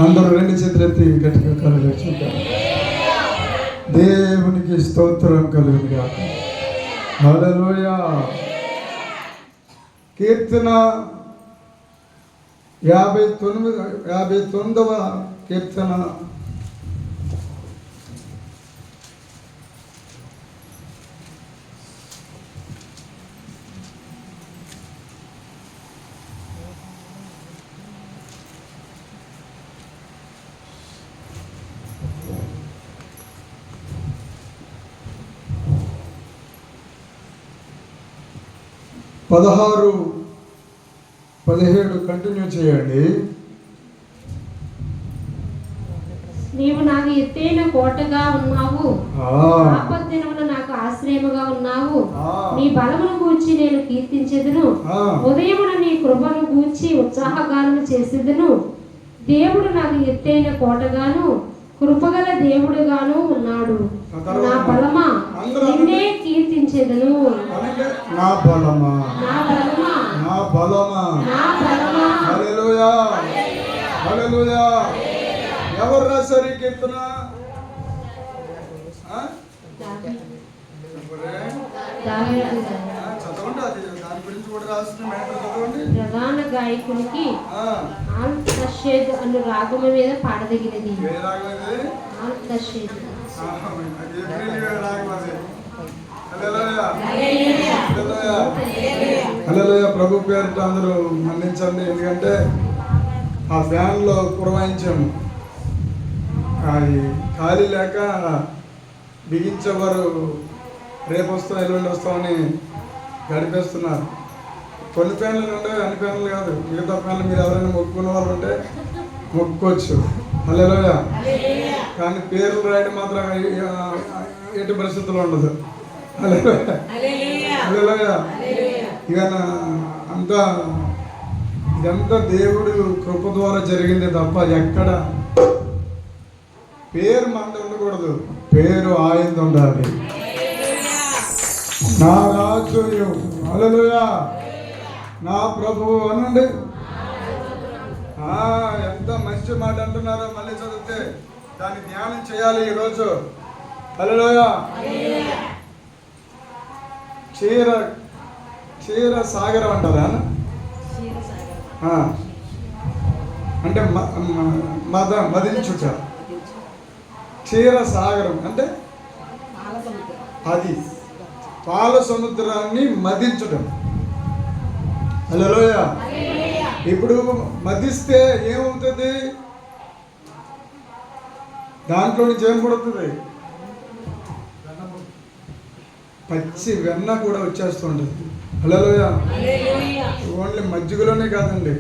అందరూ రెండు చేతులు ఎత్తి గట్టిగా కళ్ళు చూద్దాం. దేవునికి స్తోత్రం కలుగునుగా. హల్లెలూయా. కీర్తన 59వ కీర్తన 16, 17 కంటిన్యూ చేయండి. నీవు నాకు ఎత్తైన కోటగా ఉన్నావు, ఆపత్దినమున నాకు ఆశ్రయముగా ఉన్నావు. నీ బలమును గూర్చి నేను కీర్తించెదను, ఉదయమున నీ కృపను గూర్చి ఉత్సాహగానము చేసేదను. దేవుడు నాకు ఎత్తైన కోటగాను కృపగల దేవుడుగాను ఉన్నాడు. నా బలమా నిన్నే కీర్తించెదను. నా బలమా, నా బలమా, నా బలమా, నా బలమా. హల్లెలూయా, హల్లెలూయా. ఎవరు రాశారు ఈ కీర్తన? చదవండి, అది దాని గురించి కూడా రాసిన మ్యాటర్ చదవండి. ప్రధాన గాయకునికి ఆల్తషేద్ అను రాగము మీద పాడదగినది. ఏ రాగం ఇది? ఆల్తషేద్. హల్లెలూయా. ప్రభు పేరిట అందరూ మన్నించండి. ఎందుకంటే ఆ ఫ్యాన్లో పురవాయించాము, అది ఖాళీ లేక బిగించేవారు రేపు వస్తాం ఎల్లుండి వస్తామని గడిపేస్తున్నారు. కొన్ని ఫ్యాన్లు ఉండవు, అన్ని ఫ్యాన్లు కాదు. మిగతా ఫ్యాన్లు మీరు ఎవరైనా మొక్కుకున్న వాళ్ళు ఉంటే మొక్కుకోవచ్చు. హల్లెలూయా. కానీ పేర్లు రాయడం మాత్రం ఎటు పరిస్థితుల్లో ఉండదు. హల్లెలూయా. ఇక ఇదంతా దేవుడు కృప ద్వారా జరిగింది తప్ప ఎక్కడ పేరు మంది ఉండకూడదు, పేరు ఆయనది ఉండాలి. నా రాజు, హల్లెలూయా, నా ప్రభువు అనండి. ఎంత మంచి మాట అంటున్నారో మళ్ళీ చదివితే దాన్ని ధ్యానం చేయాలి ఈరోజు. హల్లెలూయా. క్షీర సాగరం అంటారా? అంటే మదించుట. క్షీర సాగరం అంటే అది పాల సముద్రాన్ని మదించడం. హల్లెలూయా. ఇప్పుడు మదిస్తే ఏమవుతుంది? దాంట్లో నుంచి ఏం పడుతుంది? పచ్చి వెన్న కూడా వచ్చేస్తుంటుంది. హల్లెలూయా. ఓన్లీ మజ్జిగలోనే కాదండి,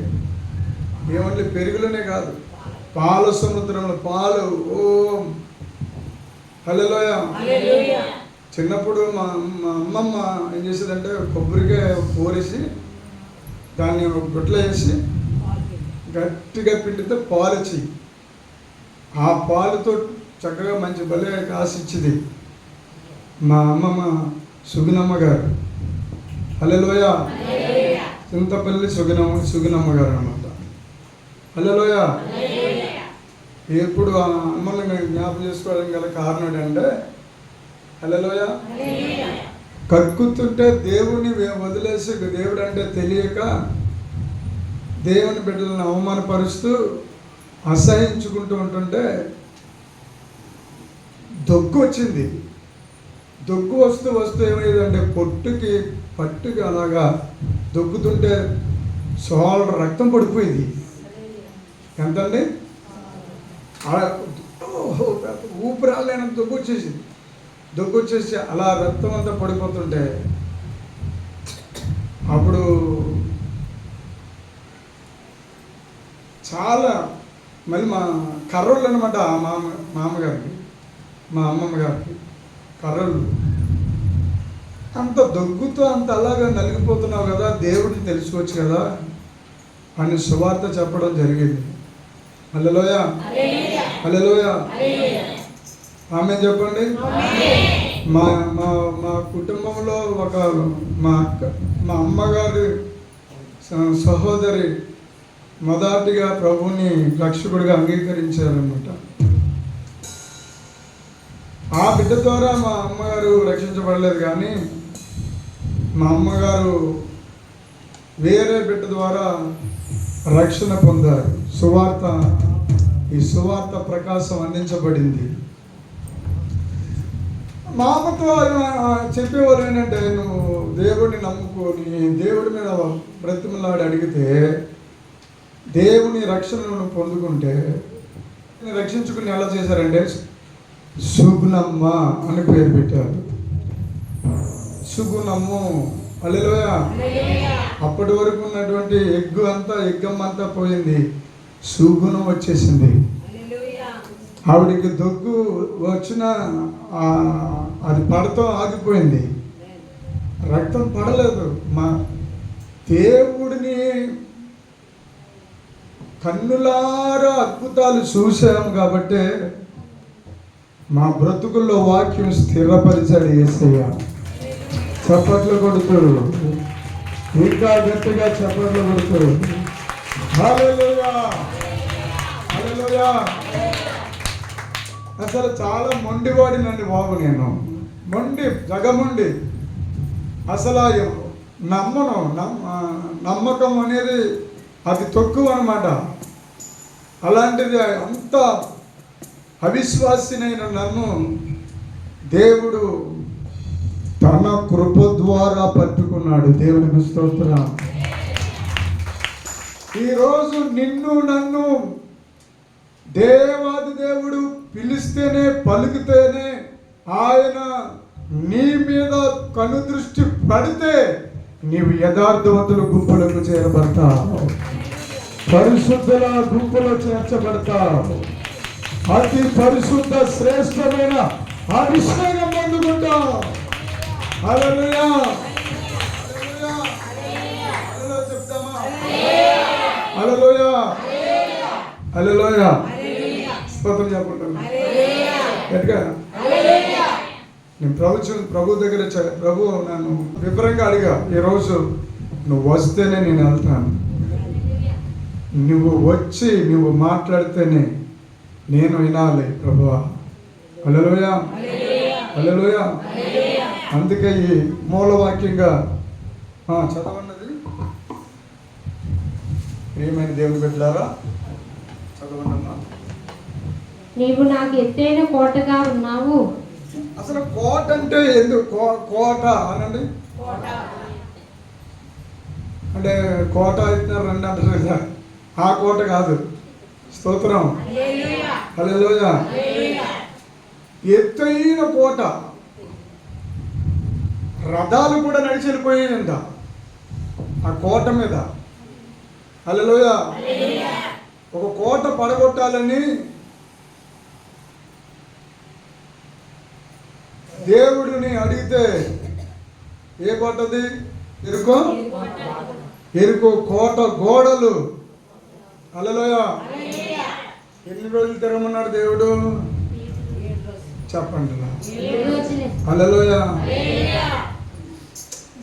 ఓన్లీ పెరుగులోనే కాదు, పాల సముద్రంలో పాలు. ఓ హల్లెలూయా. చిన్నప్పుడు మా అమ్మమ్మ ఏం చేసేదంటే కొబ్బరికాయ కోరేసి దాన్ని గుడ్ల వేసి గట్టిగా పిండితే పాలు వచ్చి ఆ పాలుతో చక్కగా మంచి భలే కాసిచ్చింది మా అమ్మమ్మ సుగుణమ్మ గారు. హల్లెలూయా. చింతపల్లి సుగుణమ్మ గారు అన్నమాట. హల్లెలూయా. ఎప్పుడు ఆ అమ్మని జ్ఞాపకం చేసుకోవడం గల కారణం ఏంటంటే, హల్లెలూయా, కక్కుతుంటే దేవుని వదిలేసి దేవుడు అంటే తెలియక దేవుని బిడ్డలను అవమానపరుస్తూ అసహించుకుంటూ ఉంటుంటే దొగ్గు వచ్చింది. దొగ్గు వస్తూ ఏమైందంటే పట్టుకి అలాగా దొగ్గుతుంటే రక్తం పడిపోయింది. ఎంతండి? ఊపిరాలేని దొగ్గు వచ్చేసి అలా రక్తం అంతా పడిపోతుంటే అప్పుడు చాలా మళ్ళీ మా కర్రోళ్ళు అనమాట. మామగారికి మా అమ్మమ్మ గారికి కర్రోళ్ళు. అంత దొగ్గుతో అంత అలాగా నలిగిపోతున్నావు కదా, దేవుడిని తెలుసుకోవచ్చు కదా అని సువార్త చెప్పడం జరిగింది. హల్లెలూయా, హల్లెలూయా. ఆమె చెప్పండి. మా మా మా కుటుంబంలో మా అమ్మగారి సహోదరి మొదటిగా ప్రభువుని రక్షకుడిగా అంగీకరించారనమాట. ఆ బిడ్డ ద్వారా మా అమ్మగారు రక్షించబడలేదు, కానీ మా అమ్మగారు వేరే బిడ్డ ద్వారా రక్షణ పొందారు. ఈ సువార్త ప్రకాశం అందించబడింది. మా అమ్మతో చెప్పేవాళ్ళు ఏంటంటే, నువ్వు దేవుడిని నమ్ముకొని దేవుడి మీద బ్రతిమలాడి అడిగితే దేవుని రక్షణను పొందుకుంటే, రక్షించుకుని ఎలా చేశారంటే సుగుణమ్మ అని పేరు పెట్టారు. సుగుణమ్ము. హల్లెలూయా. అప్పటి వరకు ఉన్నటువంటి ఎగ్గమ్మ అంతా పోయింది, సుగుణం వచ్చేసింది. ఆవిడికి దగ్గు వచ్చిన అది పడతో ఆగిపోయింది, రక్తం పడలేదు. మా దేవుడిని కన్నులారా అద్భుతాలు చూసాము కాబట్టి మా బ్రతుకుల్లో వాక్యం స్థిరపరిచాడు యేసయ్య. చప్పట్లు కొడుతారు, ఇంకా గట్టిగా చప్పట్లు కొడుతారు. హల్లెలూయా, హల్లెలూయా. అసలు చాలా మొండివాడినండి బాబు, నేను జగమొండి. అసలు నమ్మకం అనేది అది తక్కువ అన్నమాట. అలాంటిది అంత అవిశ్వాసినైన నన్ను దేవుడు తన కృప ద్వారా పట్టుకున్నాడు. దేవుడికి స్తోత్రం. ఈరోజు నిన్ను నన్ను దేవాది దేవుడు పిలిస్తేనే, పలికితేనే, ఆయన నీ మీద కనుదృష్టి పడితే నీవు యథార్థవంతుల గుంపులకు చేరబడతావు, పరిశుద్ధుల గుంపులో చేర్చబడతావు, అతి పరిశుద్ధ శ్రేష్టమైన అభిషేకం పొందుకుంటావు. హల్లెలూయా, హల్లెలూయా, హల్లెలూయా చెప్తామా? హల్లెలూయా, హల్లెలూయా. స్తోత్రం చెప్పుకుంటాను గట్టిగా. నేను ప్రభు దగ్గర ప్రభు నన్ను వివరంగా అడిగా, ఈరోజు నువ్వు వస్తేనే నేను వెళ్తాను, నువ్వు వచ్చి నువ్వు మాట్లాడితేనే నేను వినాలి ప్రభువా. హల్లెలూయా, హల్లెలూయా. అందుకే ఈ మూలవాక్యంగా చదవన్నది. ప్రియమైన దేవుని బిడ్డలారా, చదవన్నమ్మా. నీవు నాకు ఎత్తైన కోటగా ఉన్నావు. అసలు కోట అంటే ఎందుకు కోట అనండి? అంటే కోట ఇస్తున్నారు రండి అంటారు కదా, ఆ కోట కాదు. స్తోత్రం, హల్లెలూయా. ఎత్తైన కోట, రథాలు కూడా నడిచి వెళ్ళిపోయాయంట ఆ కోట మీద. హల్లెలూయా. ఒక కోట పడగొట్టాలని దేవుడిని అడిగితే ఏ కోటది? ఎరుకో కోట గోడలు. హల్లెలూయా. ఎన్ని రోజులు తిరగమన్నాడు దేవుడు? చెప్పండి. హల్లెలూయా.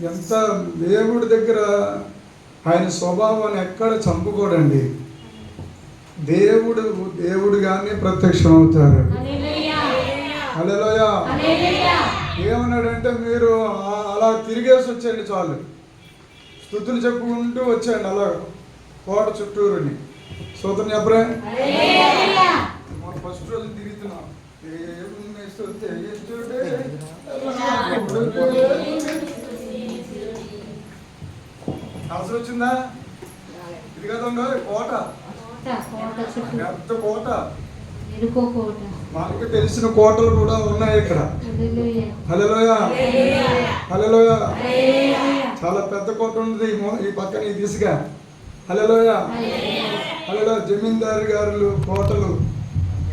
ఎంత దేవుడి దగ్గర ఆయన స్వభావాన్ని ఎక్కడ చంపుకోడండి. దేవుడుగానే ప్రత్యక్షం అవుతారు. హల్లెలూయా. ఏమన్నాడంటే, మీరు అలా తిరిగేసి వచ్చేయండి చాలు, స్తుతులు చెప్పుకుంటూ వచ్చేయండి అలా కోట చుట్టూరుని. స్తోత్రం చెప్పరే. ఫస్ట్ రోజు తిరుగుతున్నాం, అవసరం వచ్చిందా? ఇది కదండి కోట, పెద్ద కోట. మనకి తెలిసిన కోటలు కూడా ఉన్నాయి ఇక్కడ. హల్లెలూయా, హల్లెలూయా. చాలా పెద్ద కోట ఉంది ఈ పక్కన ఈ దిశగా. హల్లెలూయా, హల్లెలూయా. జమీందారు గారు కోటలు,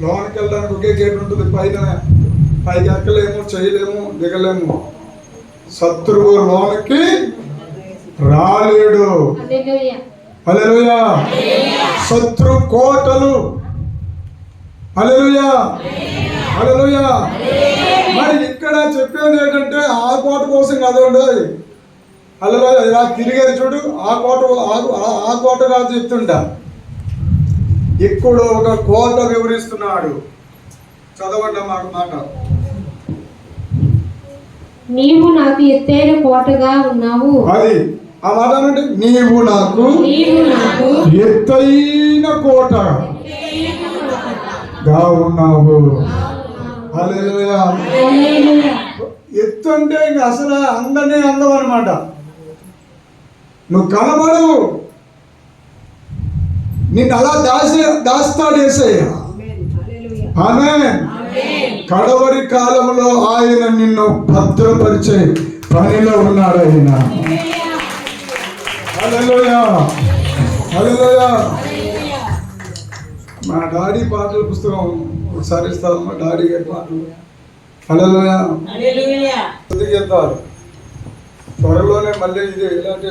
లోనికి వెళ్ళడానికి ఒకే గేట్ ఉంటుంది. పైకి ఎక్కలేము, చేయలేము, దిగలేము. శత్రువు లోనికి రాలేడు. హల్లెలూయా. శత్రు కోటలు. హల్లెలూయా, హల్లెలూయా. మరి ఇక్కడ చెప్పేది ఏంటంటే ఆ కోట కోసం కదండి. హల్లెలూయా. ఇలా తిరిగేది చూడు, ఆ కోట కాదు చెప్తుంటా. ఇక్కడ ఒక కోట వివరిస్తున్నాడు. చదవండి మాట. నీవు నాకు ఎత్తైన కోటగా ఉన్నావు. అది ఆ మాట అంటే నీవు నాకు ఎత్తైన కోటగా ఉన్నావు. హల్లెలూయా. ఎత్తు అంటే ఇంక అసలు అందనే అందం అనమాట. నువ్వు కనబడవు, నిన్ను అలా దాస్తాడు యేసయ్య. ఆమేన్. కడవరి కాలంలో ఆయన నిన్ను భద్రపరిచే పనిలో ఉన్నాడు ఆయన. హల్లెలూయా, హల్లెలూయా. మా డాడీ పాటల పుస్తకం ఒకసారి ఇస్తాను. మా డాడీ గారి పాటలు. హల్లెలూయా. చెప్తారు త్వరలోనే మళ్ళీ ఇది ఇలాంటి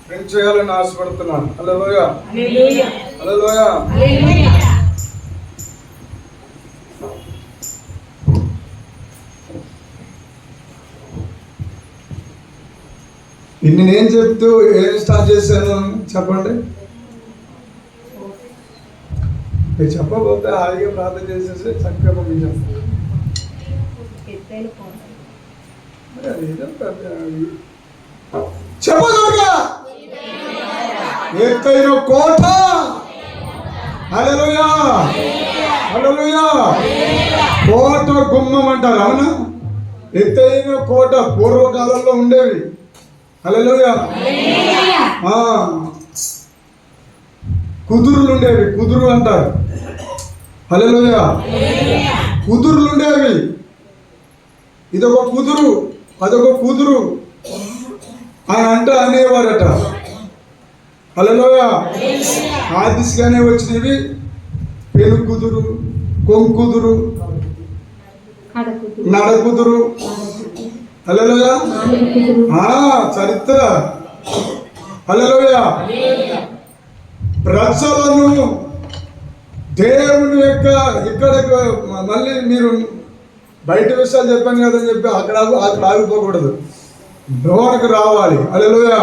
ప్రింట్ చేయాలని ఆశపడుతున్నాను. హల్లెలూయా, హల్లెలూయా. ఇన్ని నేను చెప్తూ ఏం స్టార్ట్ చేశాను చెప్పండి. మీరు చెప్పకపోతే హాయిగా ప్రార్థన చేసేసి చక్కగా పంపించేస్తాను. చెప్పగలగా ఎత్తైన కోట. హల్లెలూయా, హల్లెలూయా. కోట గుమ్మం అంటారు, అవునా? ఎత్తైన కోట పూర్వకాలంలో ఉండేవి. హల్లెలూయా. కుదురులు ఉండేవి, కుదురు అంటారు. హల్లెలూయా. కుదురులు ఉండేవి. ఇదొక కుదురు, అదొక కుదురు అని అనేవారట. హల్లెలూయా. ఆ దిశగానే వచ్చినవి పెను కుదురు, కొంకుదురు, నడకుదురు. హల్లెలూయా. చరిత్ర. హల్లెలూయా. ప్రజలను దేవుని యొక్క ఇక్కడ మళ్ళీ మీరు బయట విషయాలు చెప్పాను కదని చెప్పి అక్కడ ఆగిపోకూడదు, లోనకు రావాలి. హల్లెలూయా.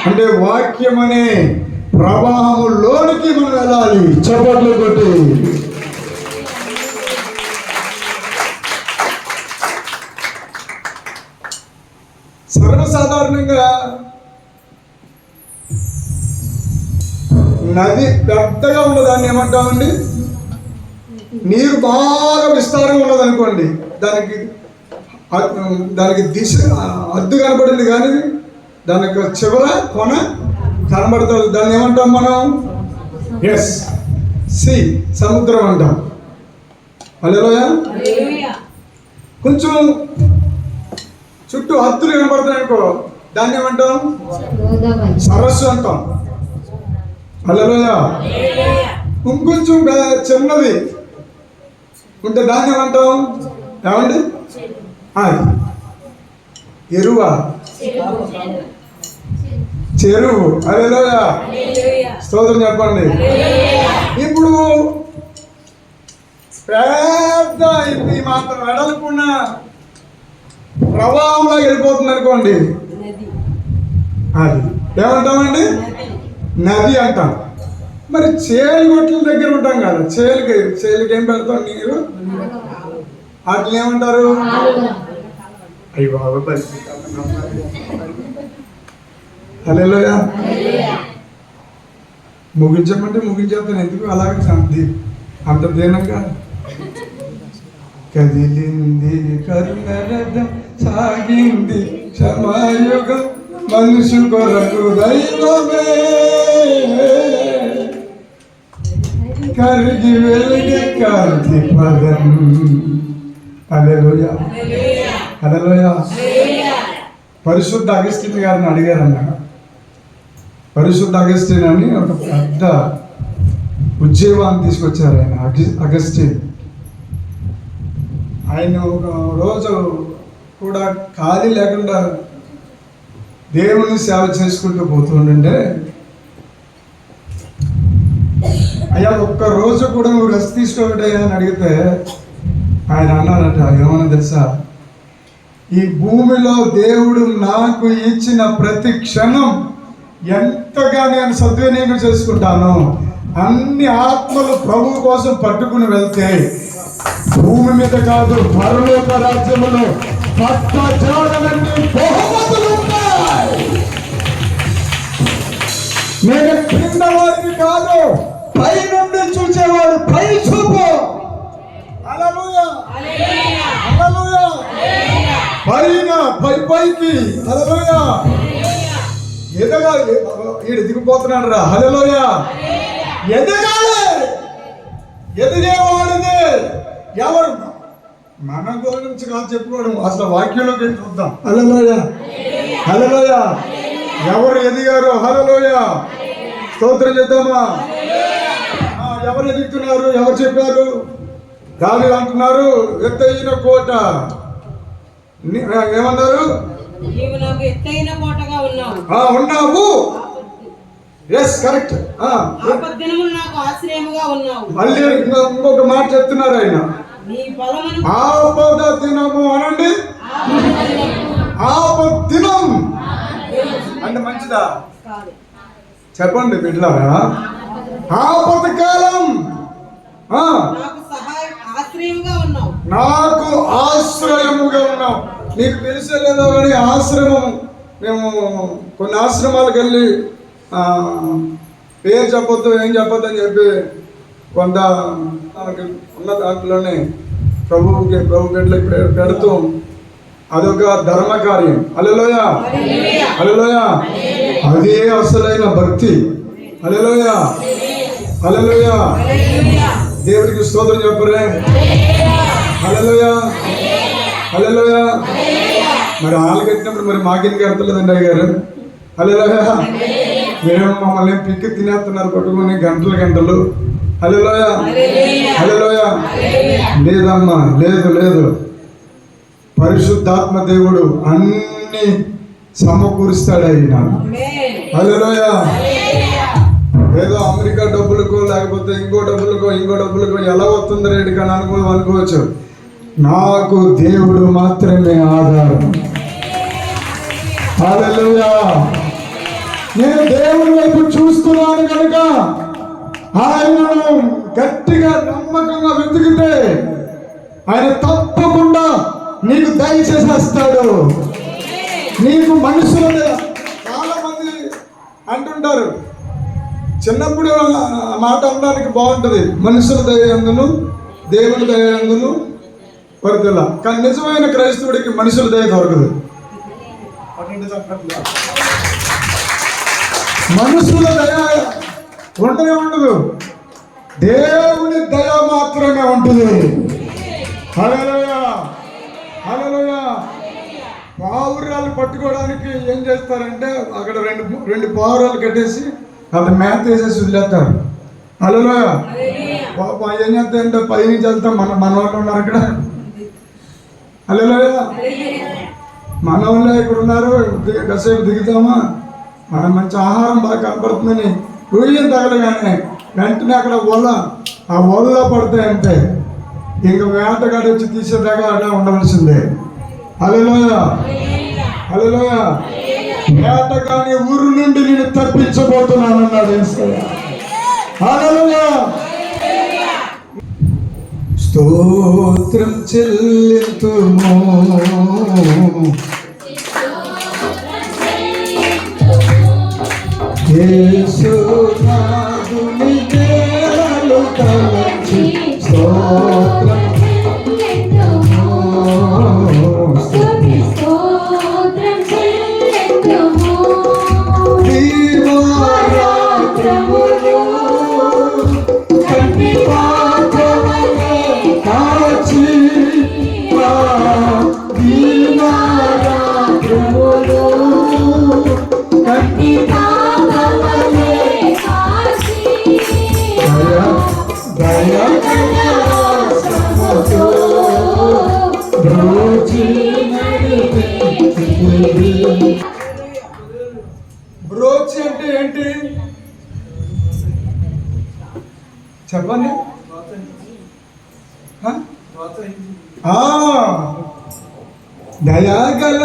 అంటే వాక్యం అనే ప్రవాహంలోనికి మనం వెళ్ళాలి. చప్పట్లు కొట్టి సర్వసాధారణంగా నది పెద్దగా ఉన్నదాన్ని ఏమంటామండి? నీరు బాగా విస్తారంగా ఉన్నదనుకోండి, దానికి దిశ అద్దు కనబడింది కానీ దానికి చివర కొన కనబడుతుంది. దాన్ని ఏమంటాం మనం? ఎస్, సి, సముద్రం అంటాం. హల్లెలూయా. కొంచెం చుట్టూ హద్దులు కనబడుతున్నాయి అనుకో, దాన్ని ఏమంటాం? సరస్సు అంటాం. హల్లెలూయా. ఇంకొంచెం చిన్నది ఉంటే దాన్ని ఏమంటాం? ఏమండి? ఎరువా, చెరువు. హల్లెలూయా. స్తోత్రం చెప్పండి. ఇప్పుడు పెద్ద ఇది మాత్రం వెడల్పున్న ప్రవాహంలో వెళ్ళిపోతుంది అనుకోండి, అది ఏమంటామండి? నది అంటాం. మరి చేలుగొట్ల దగ్గర ఉంటాం కదా, చేలుకి ఏం పెడతాం? నీరు. వాటిని ఏమంటారు? అయ్యి బాబు పరిస్థితి. హల్లెలూయా. ముగించమంటే ముగించేస్తాను, ఎందుకు అలాగే అంత దీనంగా. కదిలింది కరుణరథ, సాగింది క్షమాయుగం, మనుషు కొరకు దైవమే కరిగి వెలిగే కాంతి పదం. హల్లెలూయా, హల్లెలూయా. పరిశుద్ధ అగస్టిన్ గారిని అడిగారన్న. పరిశుద్ధ అగస్టిన్ అని ఒక పెద్ద ఉద్యోగాన్ని తీసుకొచ్చారు ఆయన. అగస్టిన్ ఆయన ఒక రోజు కూడా ఖాళీ లేకుండా దేవుని సేవ చేసుకుంటూ పోతుండే, అయ్యా ఒక్క రోజు కూడా నువ్వు రెస్ట్ తీసుకోవటయ్యా అని అడిగితే ఆయన అన్నారట, ఏమన్నా తెలుసా? ఈ భూమిలో దేవుడు నాకు ఇచ్చిన ప్రతి క్షణం ఎంతగా నేను సద్వినియోగం చేసుకుంటాను, అన్ని ఆత్మలు ప్రభు కోసం పట్టుకుని వెళ్తే భూమి మీద కాదు పరలోక రాజ్యములో పట్టజాడలన్నీ బహుమతులు ఉన్నాయి. నేను కింద వారిని కాదు, పై నుండి చూసేవాడు పై చూపు. హల్లెలూయా, హల్లెలూయా. పైన పైకి హల్లెలూయా. ఎదగాలి. ఈడు దిగిపోతున్నాడు రా. హల్లెలూయా. ఎదగాలి. ఎదిగేవాడిది ఎవరు? మన గురించి కాదు చెప్పుకోవడం, అసలు వాక్యంలోకి చూద్దాం. హల్లెలూయా, హల్లెలూయా. ఎవరు ఎదిగారు? హల్లెలూయా. స్తోత్రం చేద్దామా? ఎవరు ఎదుగుతున్నారు? ఎవరు చెప్పారు? దావీదు అంటున్నారు, ఎత్తైన కోట. ఏమన్నారు? ఉన్నావు. Yes, correct. మళ్ళీ ఇంకొక మాట చెప్తున్నారు ఆయన, ఆపద దినము అనండి. ఆపదినం అంటే మంచిదా? చెప్పండి బిడ్డలారా. ఆపద కాలం నాకు ఆశ్రయముగా ఉన్నావు. నీకు తెలిసే లేదో కానీ ఆశ్రమం, మేము కొన్ని ఆశ్రమాలకు వెళ్ళి పేరు చెప్పొద్దు, ఏం చెప్పొద్దు అని చెప్పి కొంత ఉన్న దాంట్లోనే ప్రభు బిడ్డలకు పెడుతూ అదొక ధర్మ కార్యం. హల్లెలూయా, హల్లెలూయా. అదే అసలైన భక్తి. హల్లెలూయా, హల్లెలూయా. దేవుడికి స్తోత్రం చెప్పరే. హల్లెలూయా, హల్లెలూయా. మరి ఆలు కట్టినప్పుడు మరి మాకెందుకు కడతలేదండి అయ్యారు? హల్లెలూయా. మేము మమ్మల్ని పిక్కి తినేస్తున్నారు పట్టుకుని గంటలు గంటలు. హల్లెలూయా, హల్లెలూయా. లేదమ్మా, లేదు. పరిశుద్ధాత్మ దేవుడు అన్ని సమకూరుస్తాడు ఆయన. హల్లెలూయా. ఏదో అమెరికా డబ్బులకో లేకపోతే ఇంకో డబ్బులకో ఎలా వస్తుంది రేటు కానీ అనుకోవచ్చు. నాకు దేవుడు మాత్రమే ఆధారం. హల్లెలూయా. నేను దేవుడి వైపు చూస్తున్నాను కనుక ఆయనను గట్టిగా నమ్మకంగా వెతికితే ఆయన తప్పకుండా నీకు దయచేసేస్తాడు. నీకు మనుషుల చాలా మంది అంటుంటారు, చిన్నప్పుడు ఆ మాట అనడానికి బాగుంటుంది, మనుషుల దయందును దేవుని దయందును వరదల. కానీ నిజమైన క్రైస్తవుడికి మనుషుల దయ దొరకదు. మనుషుల దయ ఉండనే ఉండదు, దేవుని దయ మాత్రమే ఉంటుంది. హల్లెలూయా, హల్లెలూయా. పావురాలు పట్టుకోవడానికి ఏం చేస్తారంటే అక్కడ రెండు పావురాలు కట్టేసి అది మేత వేసేసి వదిలేస్తారు. హల్లెలూయా. ఏం చేస్తారంటే పైనుంచి వెళ్తాం, మన వాళ్ళు ఉన్నారు అక్కడ. హల్లెలూయా. మన వాళ్ళు ఇక్కడ ఉన్నారు, కాసేపు దిగుతామా, మనం మంచి ఆహారం బాగా కనపడుతుందని రొయ్యం తగలగానే వెంటనే అక్కడ ఆ వలలో పడతాయంటే ఇంక వేటగాడు వచ్చి తీసేదాకా అలా ఉండవలసిందే. హల్లెలూయా, హల్లెలూయా. వేటగాని ఊరు నుండి నేను తప్పించబోతున్నాను అన్నాడు యేసయ్య. హల్లెలూయా. స్తోత్రం చెల్లింతుము యేసునాథుని దేవలు తలచి స్తోత్రం బ్రోచి అంటే ఏంటి చెప్పండి. దయాగల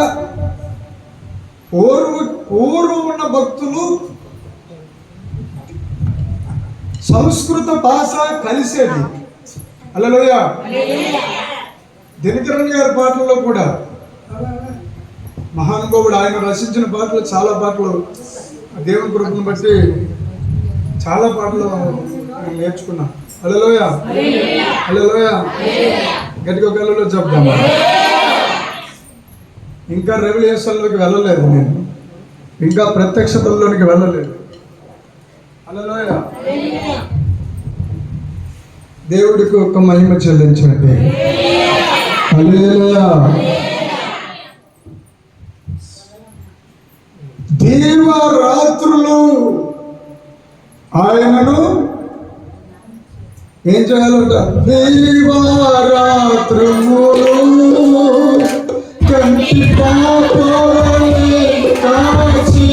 ఓరు ఉన్న భక్తులు సంస్కృత భాష కలిసేది. హల్లెలూయా. దినకరణ్ గారి పాటల్లో కూడా మహానుభావుడు ఆయన రచించిన పాటలు చాలా పాటలు దేవుని కృపను బట్టి చాలా పాటలు నేను నేర్చుకున్నా. హల్లెలూయా. హల్లెలూయా. గట్టిగా కళ్ళలో చెప్తామా. ఇంకా రెవల్యూషన్లోకి వెళ్ళలేదు, నేను ఇంకా ప్రత్యక్షతల్లోనికి వెళ్ళలేదు. హల్లెలూయా. దేవుడికి ఒక మహిమ చెల్లించండి. హల్లెలూయా. దీవారాత్రులు ఆయనను ఏం చేయాలంట? దీవారాత్రులు కంటి పాపలే కాచి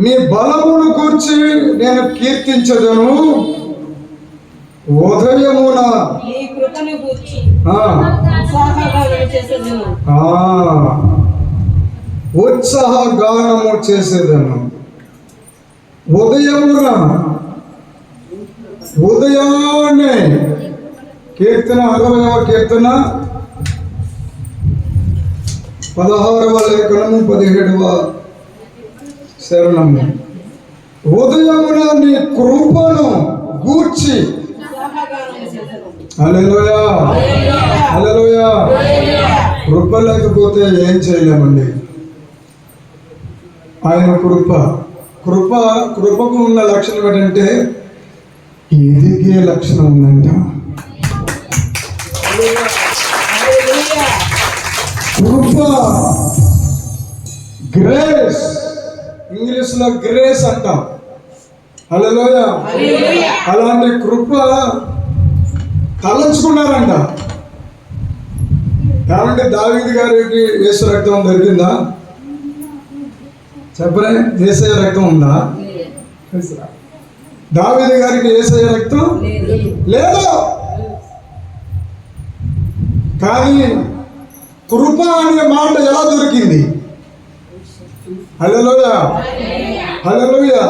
నీ బలమును కూర్చి నేను కీర్తించదను, ఉదయమున ఉత్సాహ గానము చేసేదను. ఉదయమున ఉదయాన్నే కీర్తన 60వ కీర్తన 16వ లేఖనము 17వ శరణము. ఉదయమున నీ కృపను గూర్చి. హల్లెలూయా. హల్లెలూయా. కృప లేకపోతే ఏం చేయలేమండి. ఆయన కృపకు ఉన్న లక్షణం ఏంటంటే ఎదిగే లక్షణం ఉందంట. కృప, గ్రేస్, ఇంగ్లీష్ లో గ్రేస్ అంటాం. హల్లెలూయా. అలాంటి కృప తలంచుకున్నారంట. ఏమంటే దావీదు గారికి యేసు రక్తం దొరికిందా? చెప్పరే. యేసయ్య రక్తం ఉందా? దావీదు గారికి యేసయ్య రక్తం లేదు. కానీ కృప అనే మాట ఎలా దొరికింది? హల్లెలూయా. హల్లెలూయా.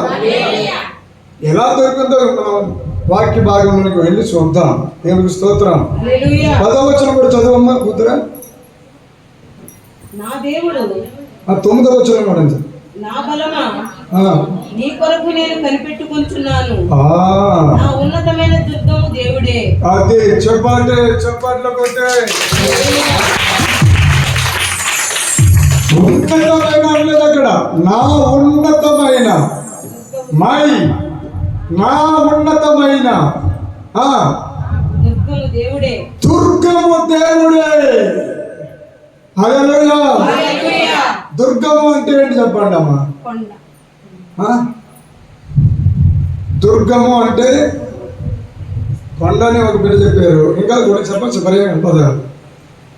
ఎలా దొరికిందో మనం వాక్య భాగంలోకి వెళ్ళి చూద్దాం. దేవునికి స్తోత్రం. 10వ వచనం కూడా చదవమ్మా కూతురా. 9వ వచనం కూడా నా బలమా నీ కొరకు నేను కనిపెట్టుకుంటున్నాను, నా ఉన్నతమైన దుర్గము దేవుడే. అది చెప్పండి కొట్టే. ఉన్నతమైన అనలేదు అక్కడ. నా ఉన్నతమైన నా ఉన్నతమైన దుర్గము దేవుడే. దుర్గము దేవుడే. హల్లెలూయా. దుర్గము అంటే ఏంటి చెప్పండి అమ్మా. దుర్గము అంటే కొండ అని ఒక బిడ్డ చెప్పారు. ఇంకా కూడా చెప్పచ్చు పర్యాయ పదాలు.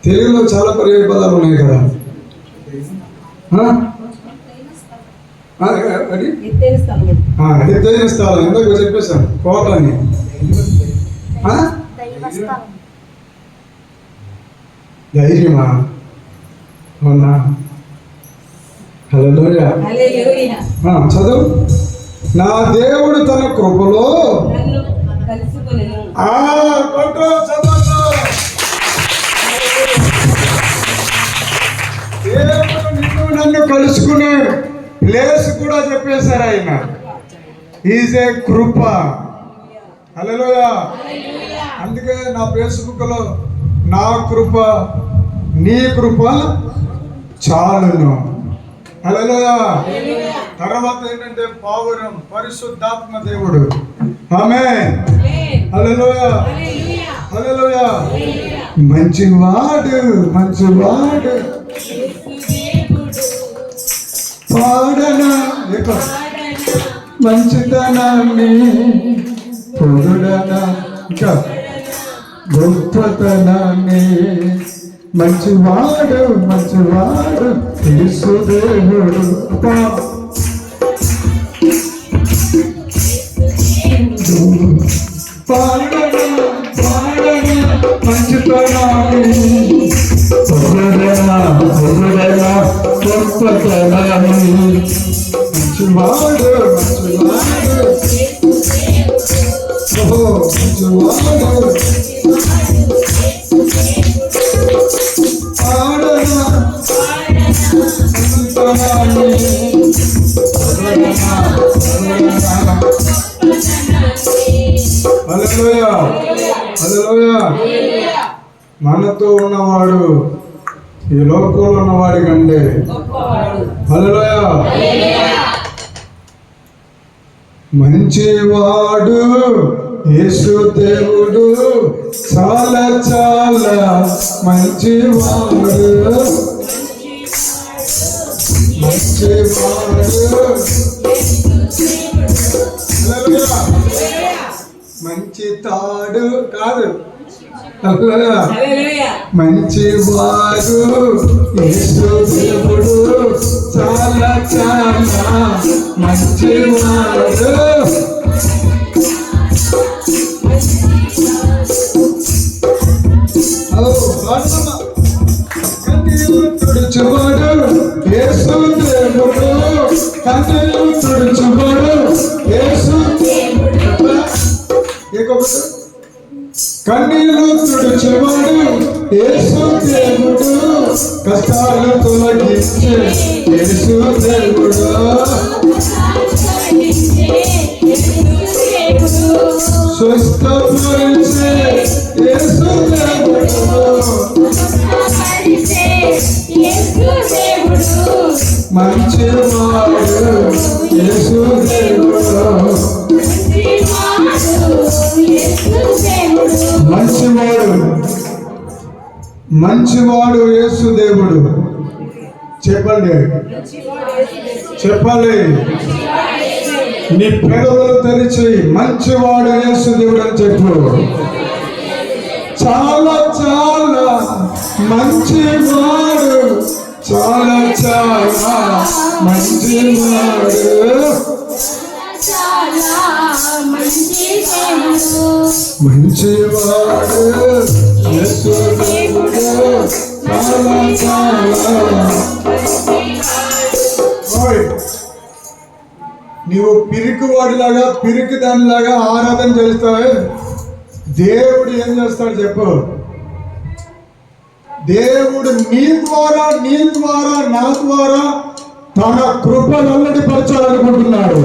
తెలుగులో చాలా పర్యాయ పదాలు ఉన్నాయి కదా. ఎత్తైన స్థలం ఎందుకు చెప్పేశాను. కోట అని. ధైర్యమా? అవునా? హల్లెలూయా. చదువు. నా దేవుడు తన కృపలో దేవుడు నిన్ను నన్ను కలుసుకునే ప్లేస్ కూడా చెప్పేశారు ఆయన. ఈజ్ ఏ కృప. హల్లెలూయా. అందుకే నా ఫేస్బుక్ లో నా కృప నీ కృప చాలును. హల్లెలూయా. తర్వాత ఏంటంటే పావురం పరిశుద్ధాత్మ దేవుడు. ఆమేన్. హల్లెలూయా. హల్లెలూయా. మంచివాడు పాడనా మంచితనాన్ని, పొగడనా ఇంకా గొప్పతనాన్ని. మంచివాడు మంచివాడు యేసుదేవుడు. పాడనా మంచితనాన్ని, పొగడనా గొప్పతనాన్ని. మంచివాడు మంచివాడు పాడనా హల్లెలూయా హల్లెలూయా. మనతో ఉన్నవాడు ఈ లోకంలో ఉన్నవాడి కంటే హల్లెలూయా మంచివాడు యేసు దేవుడు, చాలా చాలా మంచివాడు. మంచి తాడు కాదు, మంచివాడు యేసు దేవుడు, చాలా చాలా మంచివాడు. తుడుచువాడు యేసు దేవుడు, కన్నీళ్ళు తుడుచువాడు యేసు దేవుడు. కన్నీళ్ళు తుడుచువాడు యేసు దేవుడు, కష్టాలు తొలగించే యేసు దేవుడు. స్వస్థపరిచే యేసు దేవుడు, మంచివాడు యేసు దేవుడు. మంచివాడు యేసు దేవుడు. చెప్పండి చెప్పాలి. నీ పెదవులు తెరిచి మంచివాడు యేసు దేవుడు అని చెప్పు. చాలా చాలా మంచివాడు, చాలా చాలా మంచివాడు. మంచివాడు యేసు దేవుడు, చాలా చాలా. నీవు పిరికి వాడిలాగా పిరికి దానిలాగా ఆరాధన చేస్తావే, దేవుడు ఏం చేస్తాడు చెప్పు. దేవుడు నీ ద్వారా నా ద్వారా తన కృప వెల్లడి పరచాలనుకుంటున్నాడు.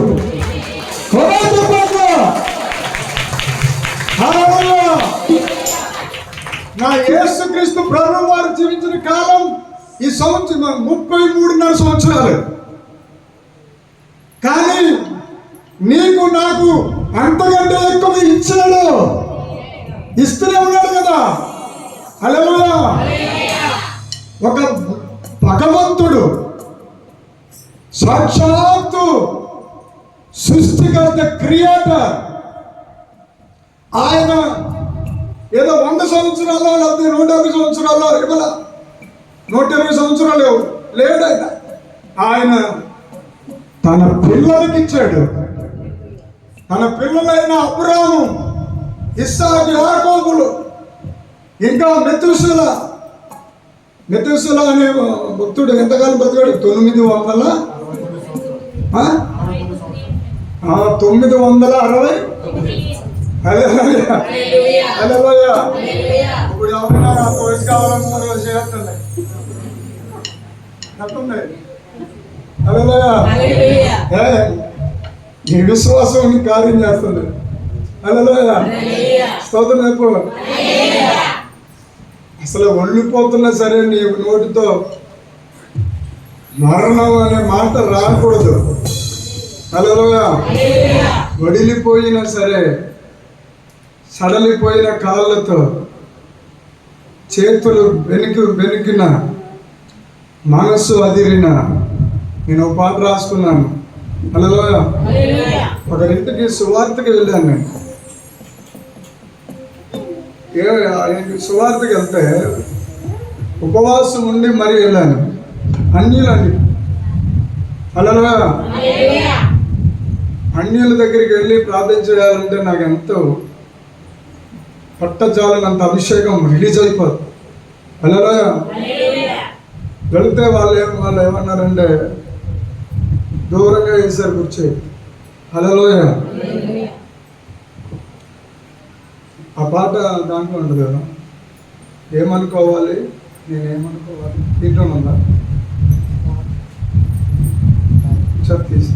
నా యేసుక్రీస్తు ప్రభువు వారు జీవించిన కాలం ఈ సంవత్సరం 33.5 సంవత్సరాలు. కానీ నీకు నాకు అంతకంటే ఎక్కువ ఇచ్చాడు, ఇస్తూనే ఉన్నాడు కదా. హల్లెలూయా. ఒక భగవంతుడు సాక్షాత్తు సృష్టికర్త క్రియేటర్, ఆయన ఏదో 100 సంవత్సరాల్లో లేకపోతే 150 సంవత్సరాల్లో ఇవ్వాల 120 సంవత్సరాలు లేడు. ఆయన తన పిల్లలకి ఇచ్చాడు. తన పిల్లలైన అబ్రాహాము, ఇస్సాకు, యాకోబులు, ఇంకా మెతూసెల అనే భక్తుడు ఎంతకాలం బతికాడు? 960. హల్లెలూయా హల్లెలూయా. ఇప్పుడు ఎవరైనా నాకు వయసు కావాలనుకున్నారు చేస్తుంది. తప్పండి. హల్లెలూయా. నీ విశ్వాసం నీ కార్యం చేస్తుంది. హల్లెలూయా. స్తోత్రం చెప్పు. అసలు ఒళ్ళిపోతున్నా సరే నీ నోటితో మరణం అనే మాట రాకూడదు. హల్లెలూయా. వడిలిపోయినా సరే, సడలిపోయిన కాళ్ళతో, చేతులు వెనుకిన, మనస్సు అదిరిన, నేను ఒక పాట రాసుకున్నాను. హల్లెలూయా. ఒకరింటికి సువార్తకి వెళ్ళాను నేను. సువార్తకి వెళ్తే ఉపవాసం ఉండి మరీ వెళ్ళాను. అన్యులండి. హల్లెలూయా. అన్యుల దగ్గరికి వెళ్ళి ప్రార్థన చేయాలంటే నాకు ఎంతో పట్టజాలనంత అభిషేకం రిలీజ్ అయిపోతుంది. హల్లెలూయా. వెళితే వాళ్ళు ఏమన్నారంటే దూరంగా వేసారు కూర్చో. హల్లెలూయా. ఆ పాట దాంట్లో ఉంటుంది కదా, ఏమనుకోవాలి నేనేమనుకోవాలి, దీంట్లో ఉందా తీసి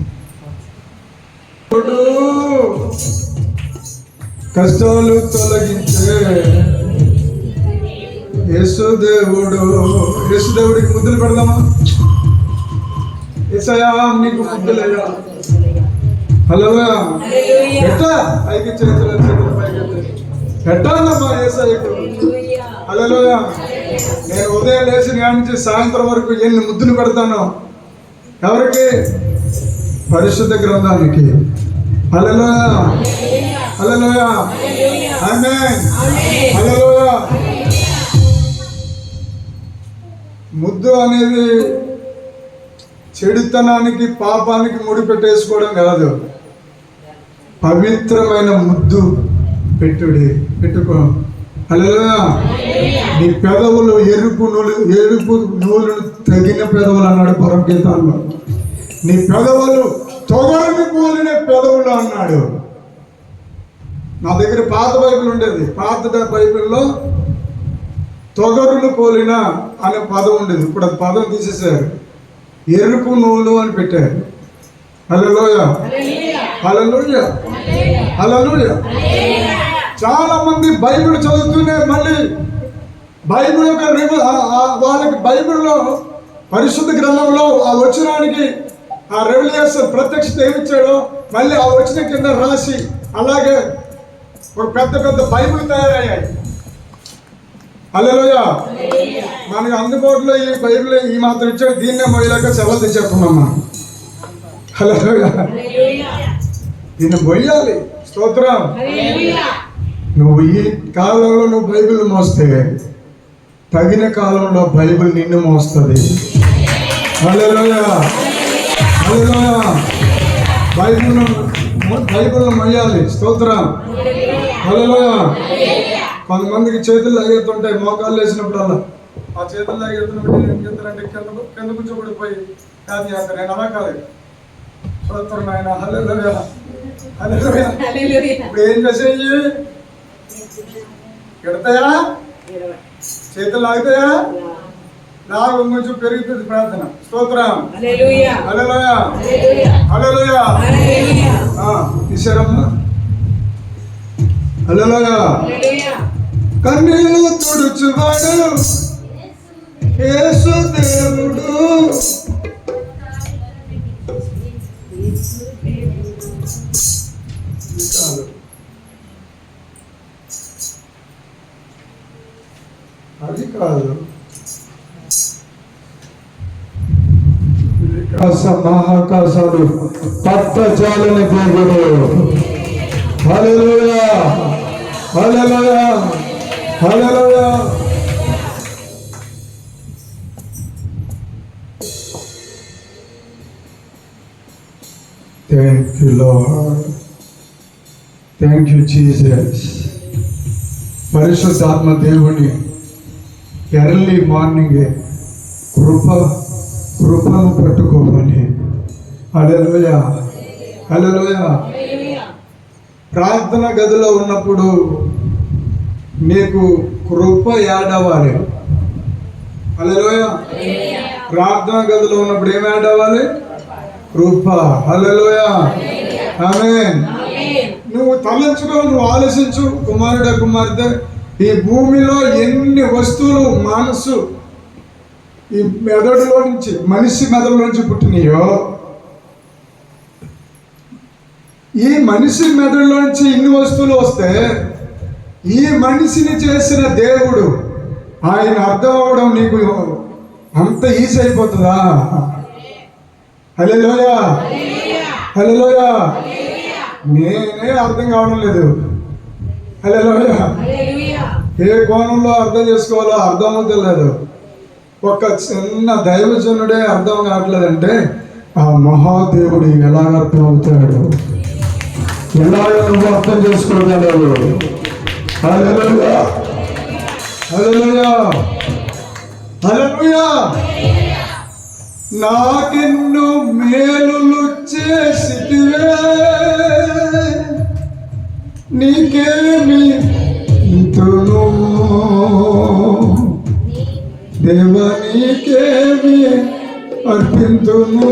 కష్టాలు తొలగించే యేసుదేవుడికి ముద్దులు పెడదామా? యేసయ్యా నీకు ముద్దులయ్యా. హల్లెలూయా. ఎట్టా పైకి చేతులు పైకి పెట్టాలమ్మా యేసయ్యకు. హల్లెలూయా. నేను ఉదయం లేచి నుంచి సాయంత్రం వరకు ఎన్ని ముద్దులు పెడతాను. ఎవరికి? పరిశుద్ధ గ్రంథానికి. హల్లెలూయా. హల్లెలూయా. ఆమేన్. హల్లెలూయా. ముద్దు అనేది చెడుతనానికి పాపానికి ముడిపెట్టేసుకోవడం కాదు. పవిత్రమైన ముద్దు పెట్టుకో. హల్లెలూయా. నీ పెదవులు ఎరుపు నూలును తగిన పెదవులు అన్నాడు పరమగీతాల్లో. నీ పెదవులు తొగరుని పోలిన పెదవులు అన్నాడు. నా దగ్గర పాత బైబిల్ ఉండేది. పాత బైబిల్లో తొగరును పోలిన అనే పదం ఉండేది. ఇప్పుడు అది పదం తీసేసారు, ఎరుపు నూలు అని పెట్టారు. హల్లెలూయా. హల్లెలూయా. హల్లెలూయా. చాలా మంది బైబిల్ చదువుతూనే మళ్ళీ బైబిల్ యొక్క వాళ్ళకి బైబిల్లో పరిశుద్ధ గ్రంథంలో ఆ వచనానికి ఆ రెవల్యూషన్ ప్రత్యక్షత ఏమిచ్చాడో మళ్ళీ ఆ వచనం కింద రాసి అలాగే ఒక పెద్ద పెద్ద బైబిల్ తయారయ్యాయి. హల్లెలూయా. మనకు అందుబాటులో ఈ బైబిల్ ఈ మాత్రం ఇచ్చాడు, దీన్నే మొయ్యలేక సెలవు తెచ్చేస్తున్నాం మనం. హల్లెలూయా. దీన్ని మొయ్యాలి. స్తోత్రం. నువ్వు ఈ కాలంలో నువ్వు బైబిల్ మోస్తే తగిన కాలంలో బైబిల్ నిన్ను మోస్తుంది. హల్లెలూయా. హల్లెలూయా. బైబిల్ మొయ్యాలి. స్తోత్రం. హల్లెలూయా. కొంతమందికి చేతులు లాగేస్తుంటాయి. మోకాళ్ళు వేసినప్పుడల్లా ఆ చేతులు లాగేస్తున్నప్పుడు ఏం చేస్తారంటే కింద కూర్చోబడిపోయి కాదు చేస్తారు. నేను అలా కాదు. స్తోత్రం ఆయన. హల్లెలూయా. హల్లెలూయా. ఇప్పుడు ఏం చేసేయి? ఎడతాయా? చేతులు లాగుతాయా? నాకు కొంచెం పెరుగుతుంది ప్రార్థన. స్తోత్రం. హల్లెలూయా. హల్లెలూయా. హల్లెలూయా. తీశారమ్మా. హల్లెలూయా. కన్నీళ్ళు తుడుచువాడు యేసు దేవుడు. అది కాదు. మహాకాశాలు పట్టజాలని దేవుడు. Hallelujah. Hallelujah. Hallelujah. Thank you Lord. Thank you Jesus. పరిశుద్ధాత్మ దేవుని ఎర్లీ మార్నింగే కృపను పట్టుకోవాలి. హల్లెలూయా. హల్లెలూయా. ప్రార్థన గదిలో ఉన్నప్పుడు నీకు కృప యాడ్ అవ్వాలి. హల్లెలూయా. ప్రార్థన గదిలో ఉన్నప్పుడు ఏం యాడ్ అవ్వాలి? కృప. హల్లెలూయా. ఆమేన్. నువ్వు తలంచుకో, నువ్వు ఆలోచించు. కుమారుడా కుమార్తె, ఈ భూమిలో ఎన్ని వస్తువులు మనసు ఈ మెదడులో నుంచి మనిషి మెదడులో నుంచి పుట్టినాయో, ఈ మనిషి మెదడులో నుంచి ఇన్ని వస్తువులు వస్తే ఈ మనిషిని చేసిన దేవుడు ఆయన అర్థం అవ్వడం నీకు అంత ఈజీ అయిపోతుందా? హల్లెలూయా, హల్లెలూయా. నేనే అర్థం కావడం లేదు. హల్లెలూయా. ఏ కోణంలో అర్థం చేసుకోవాలో అర్థం అవుతలేదు. ఒక చిన్న దైవజనుడే అర్థం కావట్లేదంటే ఆ మహాదేవుడు ఎలాగ అర్థం అవుతాడు, ఎలాగ నువ్వు అర్థం చేసుకోగలవు. హల్లెలూయా, హల్లెలూయా, హల్లెలూయా. నాకెన్నో మేలులు చేసితివే, నీకేమి ఇంతును దేవా, నీకేమి అర్పింతును.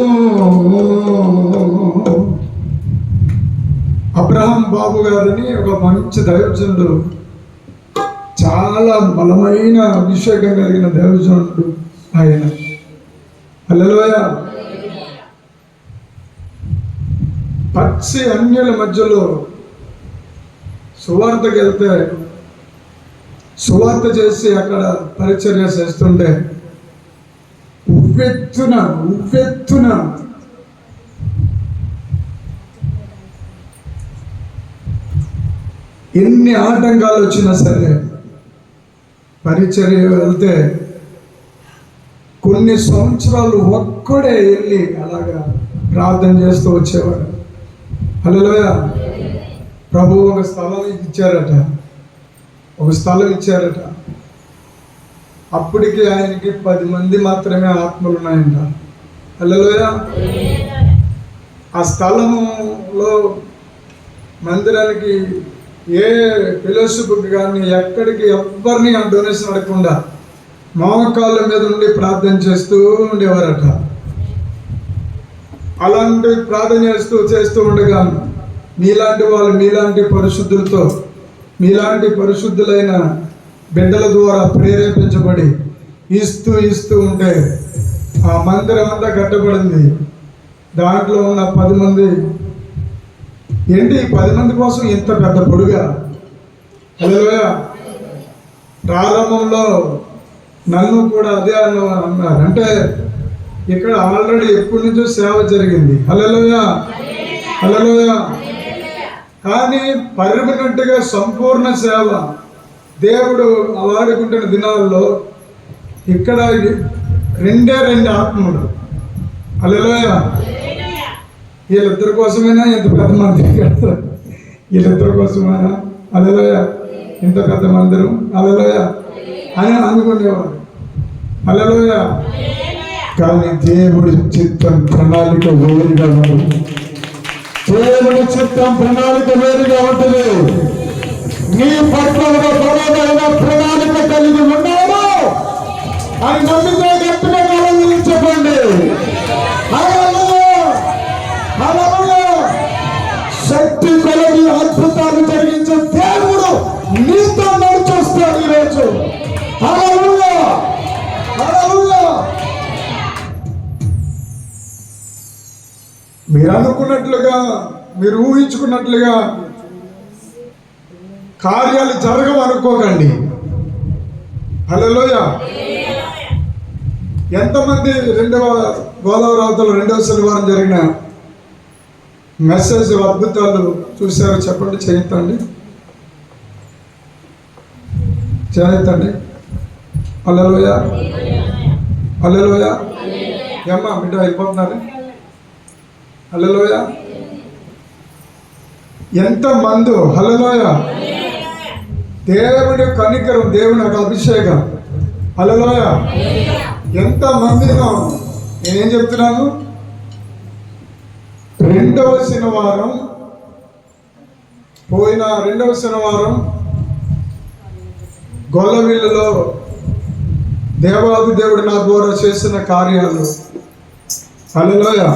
అబ్రహాం బాబు గారిని ఒక మంచి దైవజనుడు, చాలా బలమైన అభిషేకం కలిగిన దైవజనుడు ఆయన. హల్లెలూయా. పచ్చి అన్యుల మధ్యలో సువార్తకి వెళ్తే, సువార్త చేసి అక్కడ పరిచర్య చేస్తుంటే ఉవ్వెత్తున ఎన్ని ఆటంకాలు వచ్చినా సరే పరిచర్య వెళ్తే కొన్ని సంవత్సరాలు ఒక్కడే వెళ్ళి అలాగా ప్రార్థన చేస్తూ వచ్చేవాడు. హల్లెలూయా. ప్రభు ఒక స్థలం ఇచ్చారట. అప్పటికి ఆయనకి 10 మంది మాత్రమే ఆత్మలు ఉన్నాయంట. హల్లెలూయా. ఆ స్థలంలో మందిరానికి ఏ ఫెలోషిప్కి కానీ ఎక్కడికి ఎవ్వరిని డొనేషన్ అడగకుండా మోకాళ్ళ మీద ఉండి ప్రార్థన చేస్తూ ఉండేవారట. అలాంటి ప్రార్థన చేస్తూ ఉండగా మీలాంటి పరిశుద్ధులతో, మీలాంటి పరిశుద్ధులైన బిడ్డల ద్వారా ప్రేరేపించబడి ఇస్తూ ఉంటే ఆ మందిరం అంతా కట్టబడింది. దాంట్లో ఉన్న 10 మంది ఏంటి 10 మంది కోసం ఇంత పెద్ద పొడుగా. హల్లెలూయా. ప్రారంభంలో నన్ను కూడా అదే అన్నారు. అంటే ఇక్కడ ఆల్రెడీ ఎప్పటి నుంచో సేవ జరిగింది. హల్లెలూయా, హల్లెలూయా. కానీ పర్మనెంట్గా సంపూర్ణ సేవ దేవుడు వాడుకుంటున్న దినాల్లో ఇక్కడ 2 ఆత్మలు. హల్లెలూయా. వీళ్ళిద్దరి కోసమైనా ఇంత పెద్ద మందిరం కడతారు, వీళ్ళిద్దరి కోసమైనా హల్లెలూయా ఇంత పెద్ద మందిరం హల్లెలూయా అని అనుకునేవాడు. హల్లెలూయా. కానీ దేవుడి చిత్తం ప్రణాళిక వేరుగా ఉంటుంది. దేవుడి చిత్తం ప్రణాళిక వేరుగా ఉంటుంది. నీ పట్ల ఒక బలమైన ప్రణాళిక కలిగి ఉన్నాడు అని నమ్మితే గట్టిగా కావాలని చెప్పండి. శక్తి కలిగి అద్భుతాలు జరిగించే దేవుడు నీతో నడిచొస్తాడు ఈరోజు. హల్లెలూయా, హల్లెలూయా. మీరు అనుకున్నట్లుగా, మీరు ఊహించుకున్నట్లుగా కార్యాలు జరగవు అనుకోకండి. హల్లెలూయా. ఎంతమంది 2వ గోదావరి అవతల 2వ శనివారం జరిగిన మెసేజ్ అద్భుతాలు చూశారో చెప్పండి. చేయండి. హల్లెలూయా, హల్లెలూయా. ఏమ్మా బిడ్డ అయిపోతున్నారు. హల్లెలూయా. ఎంతమంది. హల్లెలూయా. దేవుడి కనికరం, దేవుని యొక్క అభిషేకం. హల్లెలూయా. ఎంతమందినో నేనేం చెప్తున్నాను. 2వ శనివారం, పోయిన 2వ శనివారం గొల్లవీళ్ళలో దేవాది దేవుడు నా ద్వారా చేసిన కార్యాలు. హల్లెలూయా.